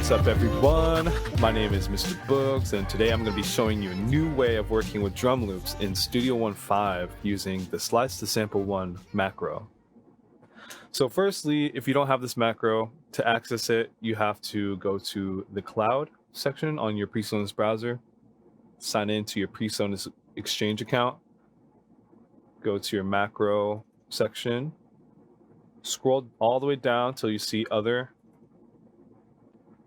What's up, everyone? My name is Mr. Boogs, and today I'm going to be showing you a new way of working with drum loops in Studio 1.5 using the Slice to Sample 1 macro. So firstly, if you don't have this macro, to access it, you have to go to the cloud section on your Presonus browser, sign in to your Presonus Exchange account, go to your macro section, scroll all the way down till you see Other.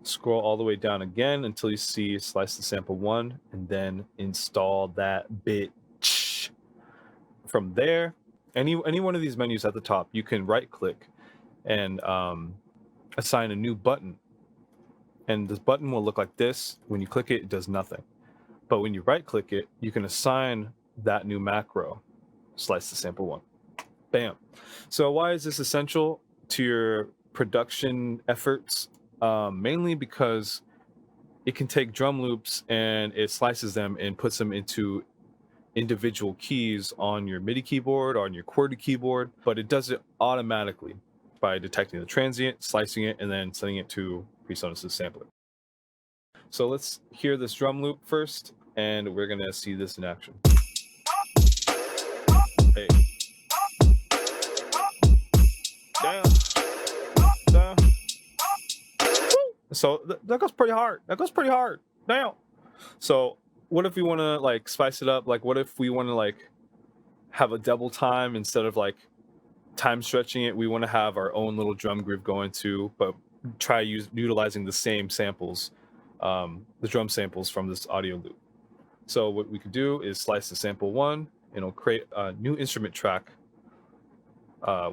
Scroll all the way down again until you see Slice to Sample 1, and then install that bitch. From there, any one of these menus at the top, you can right click and assign a new button. And this button will look like this. When you click it, it does nothing. But when you right click it, you can assign that new macro, Slice to Sample 1. Bam. So why is this essential to your production efforts? Mainly because it can take drum loops and it slices them and puts them into individual keys on your MIDI keyboard or on your QWERTY keyboard, but it does it automatically by detecting the transient, slicing it, and then sending it to Presonus' sampler. So let's hear this drum loop first, and we're gonna see this in action. Hey. Down. Down. So that goes pretty hard. Damn. So what if we want to like spice it up? Like, what if we want to like have a double time instead of like time stretching it? We want to have our own little drum groove going too, but try utilizing the same samples, the drum samples from this audio loop. So what we could do is slice to sample 1, and it'll create a new instrument track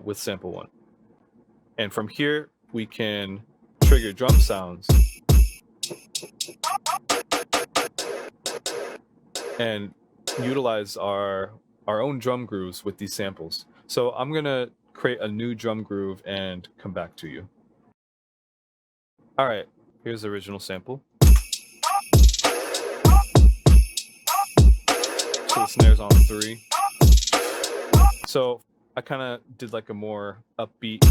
with sample 1. And from here, we can trigger drum sounds and utilize our own drum grooves with these samples. So I'm gonna create a new drum groove and come back to you. All right, here's the original sample. So the snare's on 3. So I kind of did like a more upbeat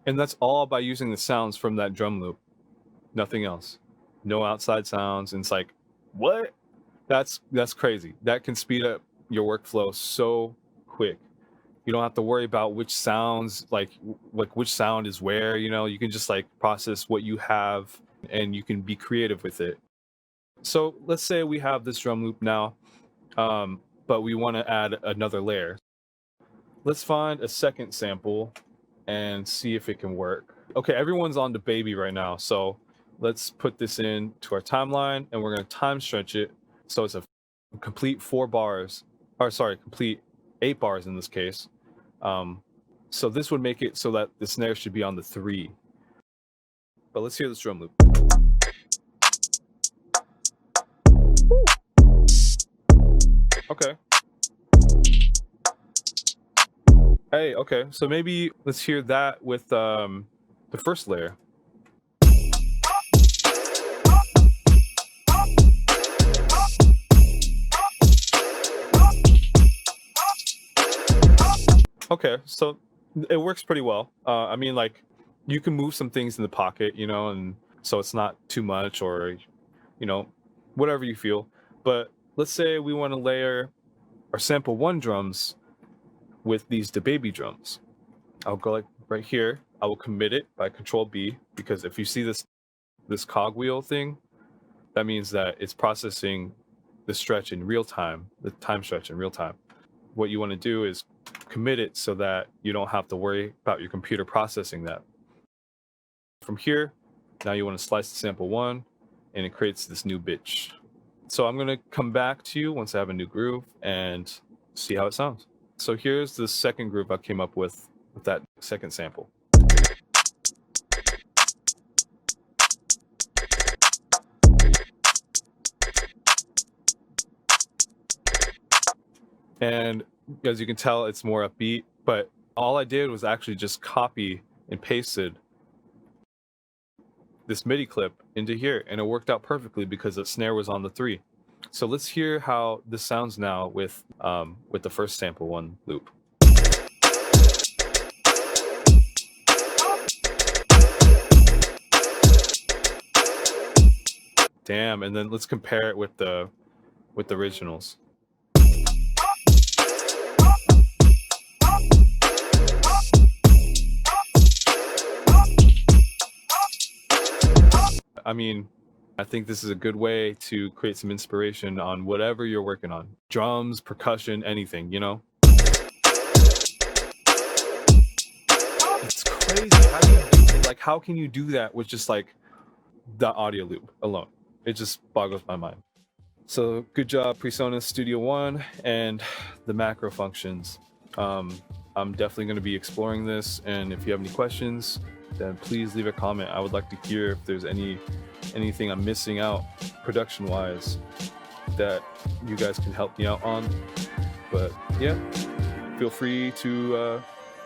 and that's all by using the sounds from that drum loop. Nothing else. No outside sounds. And it's like, what? That's crazy. That can speed up your workflow so quick. You don't have to worry about which sounds, like which sound is where, you can just like process what you have and you can be creative with it. So let's say we have this drum loop now, but we want to add another layer. Let's find a second sample and see if it can work. Okay, everyone's on the baby right now, so let's put this in to our timeline, and we're going to time stretch it so it's a complete 4 bars, or sorry, complete 8 bars in this case. So this would make it so that the snare should be on the 3. But let's hear this drum loop. Okay. Hey, okay, so maybe let's hear that with the first layer. Okay, so it works pretty well. I mean, like, you can move some things in the pocket, and so it's not too much, or, whatever you feel. But let's say we want to layer our sample 1 drums with these DaBaby drums. I'll go like right here. I will commit it by Control B, because if you see this cogwheel thing, that means that it's processing the stretch in real time, the time stretch in real time. What you want to do is commit it so that you don't have to worry about your computer processing that. From here, now you want to slice the sample 1, and it creates this new bitch. So I'm going to come back to you once I have a new groove and see how it sounds. So here's the second groove I came up with that second sample. And as you can tell, it's more upbeat, but all I did was actually just copy and pasted this MIDI clip into here, and it worked out perfectly because the snare was on the 3. So let's hear how this sounds now with the first sample one loop. Damn, and then let's compare it with the originals. I mean, I think this is a good way to create some inspiration on whatever you're working on. Drums, percussion, anything, you know? It's crazy. How do you do it? Like, how can you do that with just like the audio loop alone? It just boggles my mind. So good job, Presonus Studio One and the macro functions. I'm definitely going to be exploring this, and if you have any questions, then please leave a comment. I would like to hear if there's anything I'm missing out production-wise that you guys can help me out on. But yeah, feel free to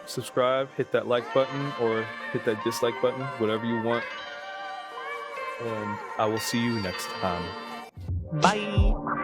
subscribe, hit that like button, or hit that dislike button, whatever you want. And I will see you next time. Bye.